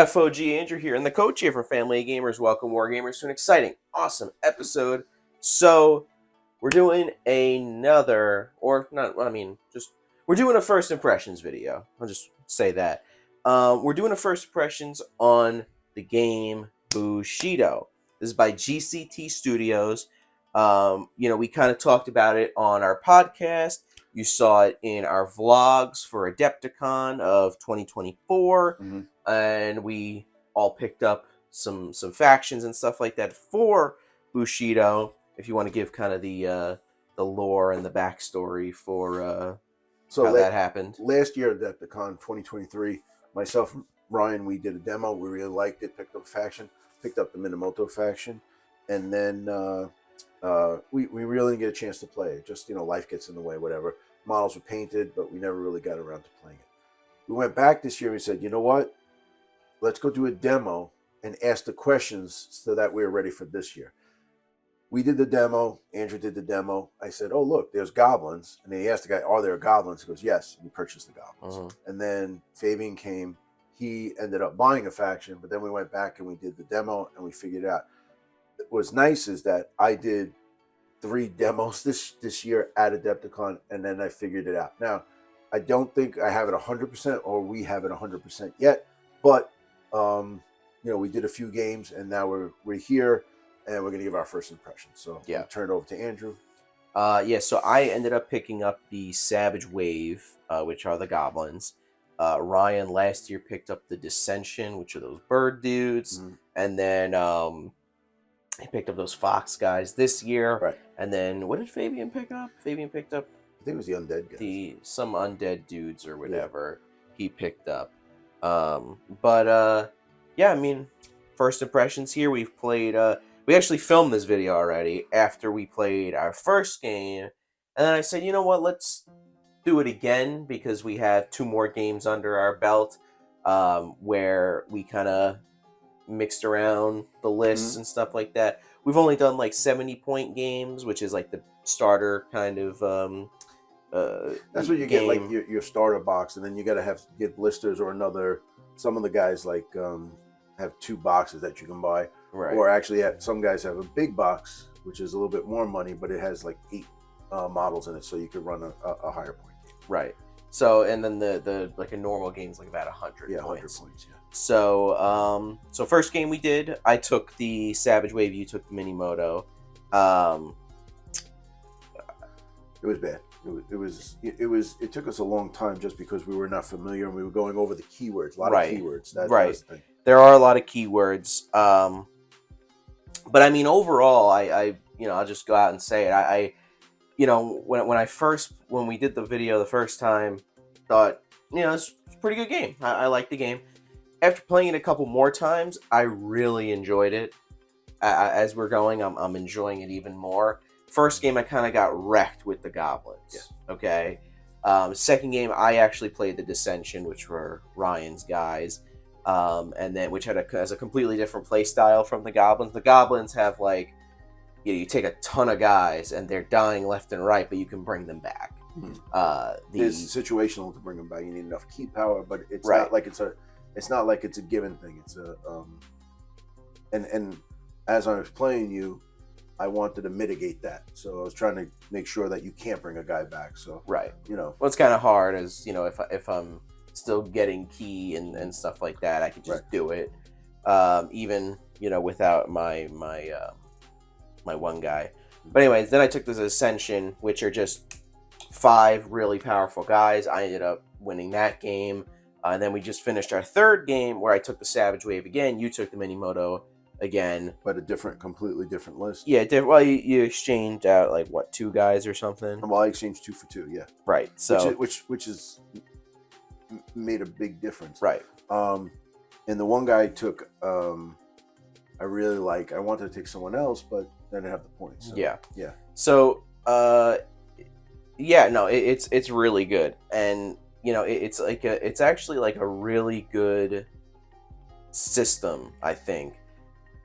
FOG Andrew here, and the coach here for Family Gamers. Welcome, Wargamers, to an exciting, awesome episode. So, we're doing another, or not, we're doing a first impressions video. I'll just say that. We're doing a first impressions on the game Bushido. This is by GCT Studios. We kind of talked about it on our podcast. You saw it in our vlogs for Adepticon of 2024. Mm-hmm. And we all picked up some factions and stuff like that for Bushido. If you want to give kind of the lore and the backstory for how that happened. Last year at Adepticon 2023, myself and Ryan, we did a demo. We really liked it. Picked up a faction. Picked up the Minamoto faction, and then we really didn't get a chance to play it. Just life gets in the way. Whatever. Models were painted, but we never really got around to playing it. We went back this year and we said, you know what? Let's go do a demo and ask the questions so that we're ready for this year. We did the demo. Andrew did the demo. I said, oh, look, there's goblins. And then he asked the guy, are there goblins? He goes, yes. And he purchased the goblins. Mm-hmm. And then Fabian came. He ended up buying a faction, but then we went back and we did the demo and we figured it out. What's nice is that I did 3 demos this year at Adepticon, and then I figured it out. Now, I don't think I have it 100% or we have it 100% yet, but we did a few games, and now we're here, and we're gonna give our first impression. So yeah, I'll turn it over to Andrew. So I ended up picking up the Savage Wave, which are the goblins. Ryan last year picked up the Dissension, which are those bird dudes, and then he picked up those fox guys this year. Right. And then what did Fabian pick up? Fabian picked up, I think it was the undead guys. Some undead dudes or whatever he picked up. First impressions here. We've played. We actually filmed this video already after we played our first game, and then I said, you know what, let's do it again because we have 2 more games under our belt, where we kind of mixed around the lists and stuff like that. We've only done like 70-point games, which is like the starter kind of that's what you game. Get, like your starter box, and then you got to get blisters or another. Some of the guys have 2 boxes that you can buy, right? Or actually, some guys have a big box, which is a little bit more money, but it has like 8 models in it, so you could run a higher point game. Right. So, and then the like a normal game is like about 100 100 points. Yeah. So, first game we did, I took the Savage Wave, you took the Minamoto. It was bad. It took us a long time just because we were not familiar and we were going over the keywords, a lot of keywords. That was the thing. There are a lot of keywords. But I mean, overall, I'll just go out and say it. When we did the video the first time, thought, it's a pretty good game. I like the game. After playing it a couple more times, I really enjoyed it. As we're going, I'm enjoying it even more. First game, I kind of got wrecked with the goblins. Yeah. Okay. Second game, I actually played the Dissension, which were Ryan's guys, and then which has a completely different play style from the goblins. The goblins have you take a ton of guys and they're dying left and right, but you can bring them back. It's situational to bring them back. You need enough key power, but it's right. not like it's a given thing. It's and as I was playing you, I wanted to mitigate that, so I was trying to make sure that you can't bring a guy back. So right, well, it's kind of hard as if I'm still getting key and stuff like that, I could just do it, even without my one guy. But anyways, then I took this Ascension, which are just 5 really powerful guys. I ended up winning that game, and then we just finished our third game where I took the Savage Wave again. You took the Minamoto again, but completely different list. Yeah, well, you exchanged out 2 guys or something. Well, I exchanged 2 for 2. Yeah, right. So which is made a big difference. Right. And the one guy I took, I really like. I wanted to take someone else, but I didn't have the points. So, yeah. So, it's really good, and it's actually like a really good system, I think.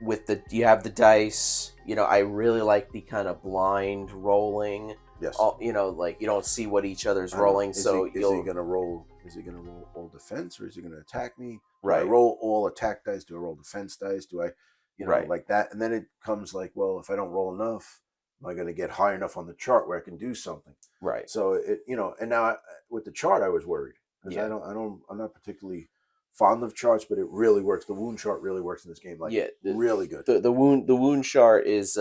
With you have the dice, I really like the kind of blind rolling Yes. all, like you don't see what each other's I know. rolling, Is so he you'll gonna roll? Is he gonna roll all defense, or is he gonna attack me? Do I right, roll all attack dice? Do I roll defense dice? Do I, right, like that? And then it comes like, well, if I don't roll enough, am I gonna get high enough on the chart where I can do something? right, So and now with the chart, I was worried because yeah, I'm not particularly fond of charts, but it really works. The wound chart really works in this game, like yeah. really good. The wound chart is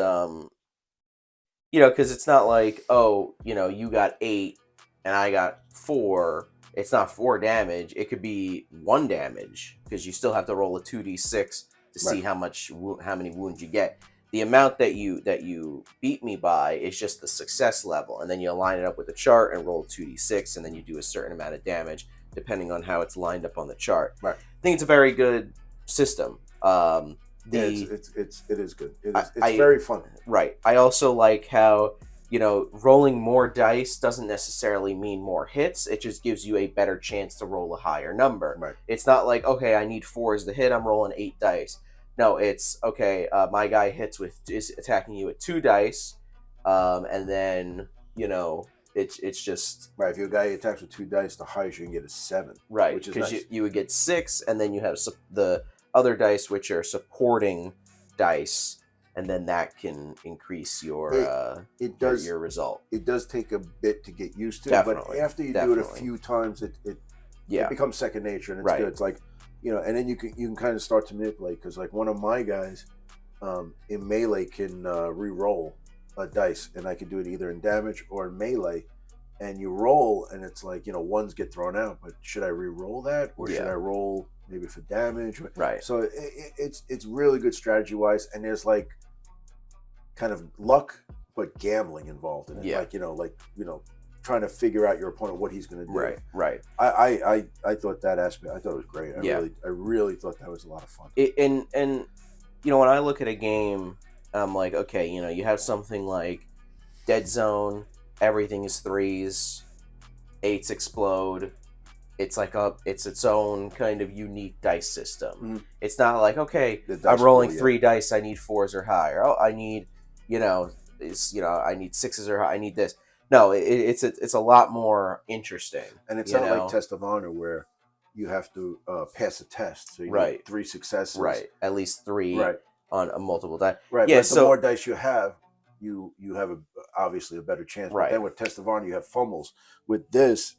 because it's not like, oh, you got 8 and I got 4. It's not 4 damage. It could be 1 damage because you still have to roll a 2d6 to Right. see how many wounds you get. The amount that you beat me by is just the success level, and then you line it up with the chart and roll 2d6, and then you do a certain amount of damage depending on how it's lined up on the chart. Right. I think it's a very good system. Yeah, The it is good. It's I very fun. Right. I also like how, rolling more dice doesn't necessarily mean more hits. It just gives you a better chance to roll a higher number. Right. It's not like, okay, I need 4 to hit, I'm rolling 8 dice. No, it's, okay, my guy is attacking you at 2 dice, and then, it's just, Right. If your guy attacks with 2 dice, the highest you can get is 7. right, Which is because nice. you would get 6, and then you have the other dice, which are supporting dice, and then that can increase It does. your result. It does take a bit to get used to, Definitely, but after you do it a definitely. few times, it Yeah, becomes second nature, and it's Right. good. It's like, and then you can kind of start to manipulate because like one of my guys in melee can re-roll a dice, and I can do it either in damage or in melee. And you roll, and it's like ones get thrown out, but should I re-roll that, or should Yeah. I roll maybe for damage? right, So it's really good strategy wise, and there's like kind of luck but gambling involved in it. Yeah. Like trying to figure out your opponent what he's going to do. right. I thought that aspect. I thought it was great. Yeah. I really thought that was a lot of fun. And when I look at a game, I'm like, okay, you have something like Dead Zone, everything is 3s, 8s explode. It's like it's its own kind of unique dice system. Mhm. It's not like, okay, The dice I'm rolling pool, yeah. 3 dice, I need 4s or higher. Oh, I need, I need 6s or high, I need this. No, it's a lot more interesting. And it's you not know? like Test of Honor where you have to pass a test. So you Right. need 3 successes. Right, at least 3 Right. on a multiple die. Right. Yeah, But so the more dice you have, you have obviously a better chance. Right. But then with Test of Honor, you have fumbles. With this,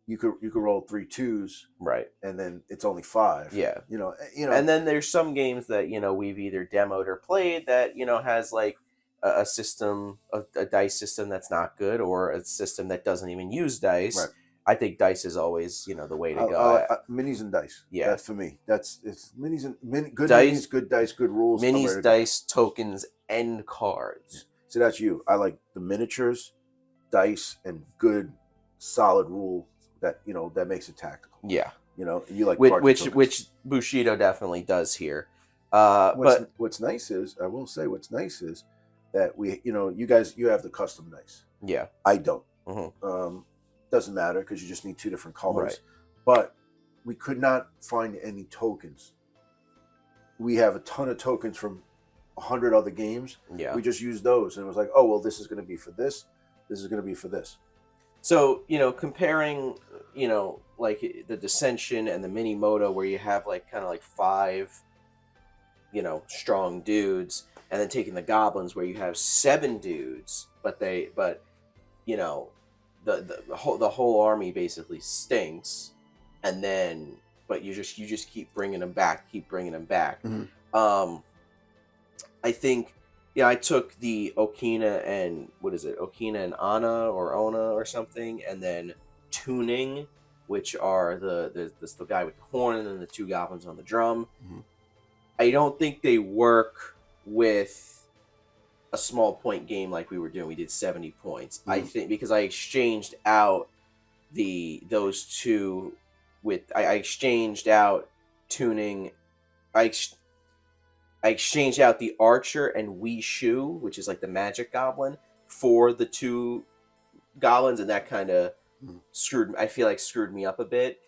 you could roll 3 2s, right, and then it's only 5. yeah. And then there's some games that we've either demoed or played that has like a system, a dice system that's not good, or a system that doesn't even use dice. Right. I think dice is always the way to go. Minis and dice. Yeah. That's for me. It's minis and good Dice- minis, good dice, good rules. I'm ready Minis, to go. dice, tokens, and cards. So that's you. I like the miniatures, dice, and good, solid rule that that makes it tactical. Yeah, You like which cards and which, tokens. which Bushido definitely does here. What's nice is, I will say, what's nice is that you guys, you have the custom dice. Yeah, I don't. Mhm. Doesn't matter because you just need 2 different colors. Right. But we could not find any tokens. We have a ton of tokens from 100 other games. Yeah. We just used those, and it was like, oh well, this is going to be for this. This is going to be for this. So, comparing, like the Dissension and the Mini Moto, where you have like kind of like 5, strong dudes, and then taking the Goblins, where you have 7 dudes, but the whole army basically stinks, and then but you just keep bringing them back. Mhm. I think. Yeah, I took the Okina and Okina and Ana or Ona or something, and then Tuning, which are the guy with the horn and then the 2 goblins on the drum. Mhm. I don't think they work with a small point game like we were doing. We did 70 points. I think because I exchanged out those 2 with I exchanged out Tuning. I exchanged out the Archer and Wee Shu, which is like the magic goblin, for the 2 goblins, and that kind of screwed me up a bit.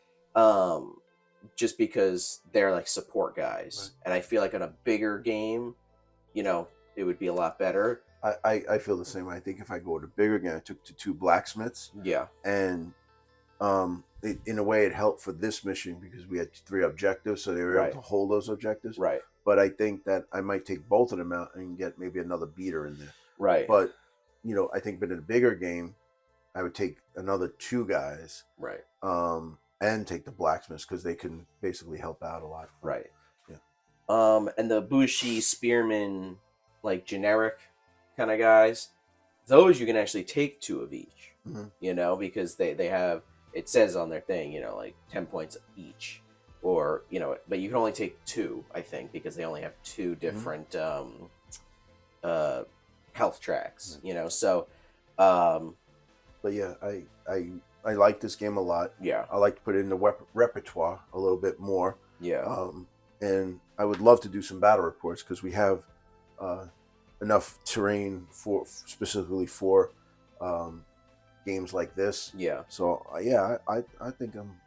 Just because they're like support guys, Right. and I feel like on a bigger game, it would be a lot better. I feel the same way. I think if I go to bigger game, I took to 2 blacksmiths, Yeah. and in a way it helped for this mission because we had 3 objectives, so they were Right. able to hold those objectives. Right. But I think that I might take both of them out and get maybe another beater in there. Right. But I think, but in a bigger game, I would take another 2 guys, Right. and take the blacksmiths because they can basically help out a lot. Right. Yeah. And the Bushi spearmen, like generic kind of guys, those you can actually take 2 of each. Mhm. Because they have, it says on their thing, like 10 points each, or but you can only take 2, I think, because they only have 2 different health tracks. So But yeah, I like this game a lot. yeah, I like to put it in the repertoire a little bit more. yeah, And I would love to do some battle reports because we have enough terrain for specifically for games like this. yeah, So yeah, I think I'm,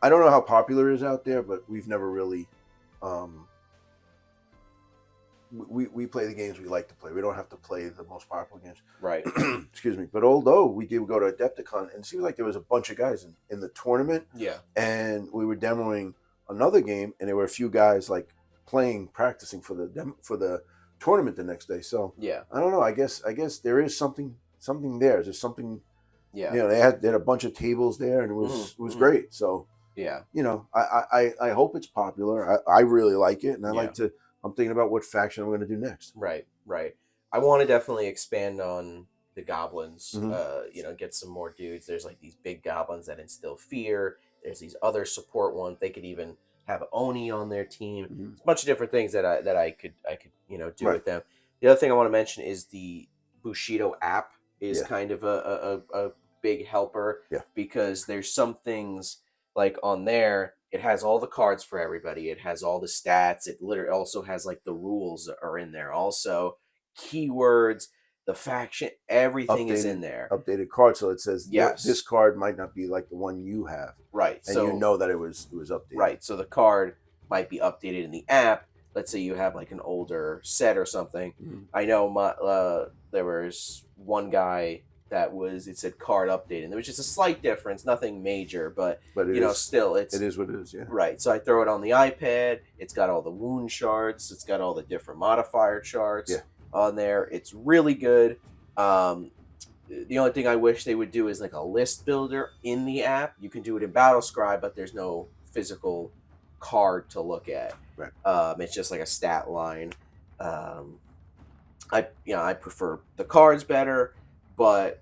I don't know how popular it is out there, but we've never really, we play the games we like to play. We don't have to play the most popular games. right, Excuse me. But although we did go to Adepticon, and it seems like there was a bunch of guys in the tournament, yeah, and we were demoing another game, and there were a few guys like practicing for the tournament the next day. So yeah, I don't know. I guess there is something there. There's something. yeah, They had a bunch of tables there, and it was great. So yeah, I hope it's popular. I really like it, and I Yeah. like to. I'm thinking about what faction I'm going to do next. right, right. I want to definitely expand on the goblins. Mhm. Get some more dudes. There's like these big goblins that instill fear. There's these other support ones. They could even have Oni on their team. Mhm. It's a bunch of different things that I could do Right. with them. The other thing I want to mention is the Bushido app is Yeah. kind of a big helper. Yeah. Because there's some things like on there, it has all the cards for everybody. It has all the stats. It literally also has like the rules are in there. Also, keywords, the faction, everything is in there. Updated card, so it says Yes. this card might not be like the one you have, Right. and So that it was updated. right. So the card might be updated in the app. Let's say you have like an older set or something. Mhm. I know there was one guy that it said card updated. And there was just a slight difference, nothing major, but But it is still it is what it is. Yeah. right. So I throw it on the iPad. It's got all the wound charts. It's got all the different modifier charts Yeah. on there. It's really good. The only thing I wish they would do is like a list builder in the app. You can do it in Battle Scribe, but there's no physical card to look at. Right. It's just like a stat line. I prefer the cards better, but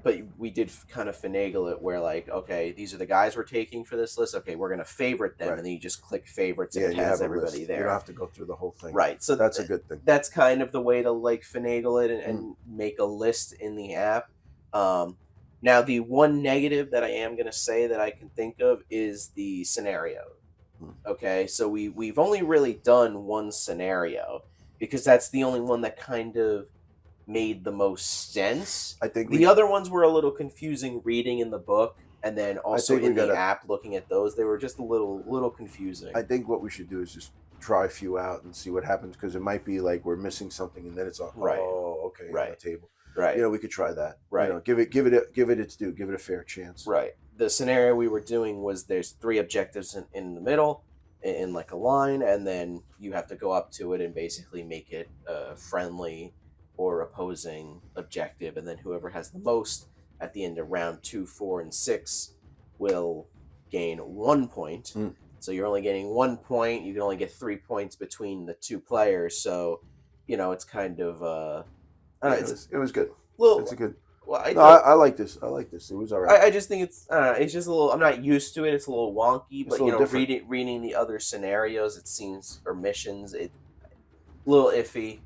but we did kind of finagle it where like, okay, these are the guys we're taking for this list. Okay, we're gonna favorite them, Right. and then you just click favorites, and Yeah, it you has have a everybody list. there. You don't have to go through the whole thing. Right. So That's a good thing. that's kind of the way to like finagle it and make a list in the app. Now the one negative that I am gonna say that I can think of is the scenario. Okay, so we've only really done one scenario because that's the only one that kind of made the most sense. I think The other ones were a little confusing reading in the book, and then also think we in the gotta- app looking at those, they were just a little confusing. I think what we should do is just try a few out and see what happens, because it might be like we're missing something, and then it's Right. okay, on Right. the table. Right. We could try that. Right. Give it its due. Give it a fair chance. Right. The scenario we were doing was there's 3 objectives in the middle in like a line, and then you have to go up to it and basically make it a friendly or opposing objective, and then whoever has the most at the end of round 2, 4, and 6 will gain 1 point. Mm. So you're only getting 1 point. You can only get 3 points between the 2 players. So it's kind of Yeah, it was good. little. It's a good. Well, I like this. I like this. It was all right. I just think it's just a little. I'm not used to it. It's a little wonky, but a little different. reading the other scenarios, it seems, or missions, it a little iffy.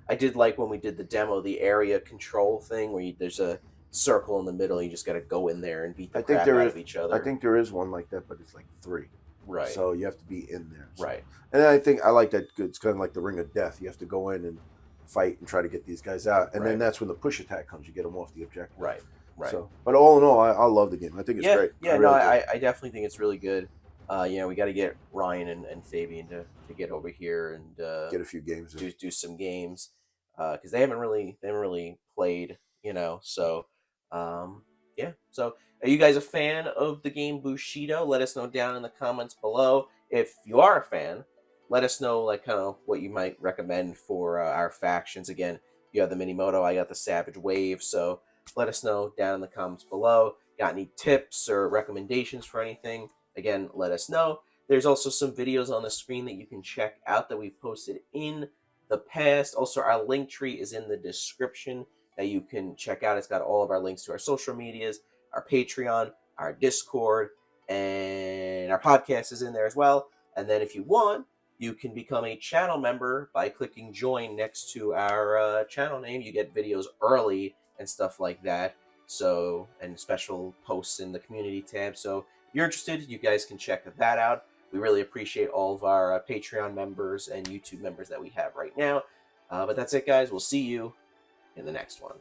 I did like when we did the demo, the area control thing where there's a circle in the middle. You just got to go in there and beat the crap out of each other. I think there is one like that, but it's like 3. Right. So you have to be in there. So. Right. And I think I like that. It's kind of like the Ring of Death. You have to go in and fight and try to get these guys out, and then that's when the push attack comes. You get them off the objective. Right. Right. So, but all in all, I love the game. I think it's great. Yeah. I definitely think it's really good. We got to get Ryan and Fabian to get over here and Get a few games in. do some games because they haven't really played, So yeah. So are you guys a fan of the game Bushido? Let us know down in the comments below. If you are a fan, let us know like kind of what you might recommend for our factions. Again, you have the Minimoto, I got the Savage Wave. So let us know down in the comments below. Got any tips or recommendations for anything? Again, let us know. There's also some videos on the screen that you can check out that we've posted in the past. Also, our link tree is in the description that you can check out. It's got all of our links to our social medias, our Patreon, our Discord, and our podcast is in there as well. And then if you want, you can become a channel member by clicking join next to our channel name. You get videos early and stuff like that. So, and special posts in the community tab. So if you're interested, you guys can check that out. We really appreciate all of our Patreon members and YouTube members that we have right now. But that's it, guys. We'll see you in the next one.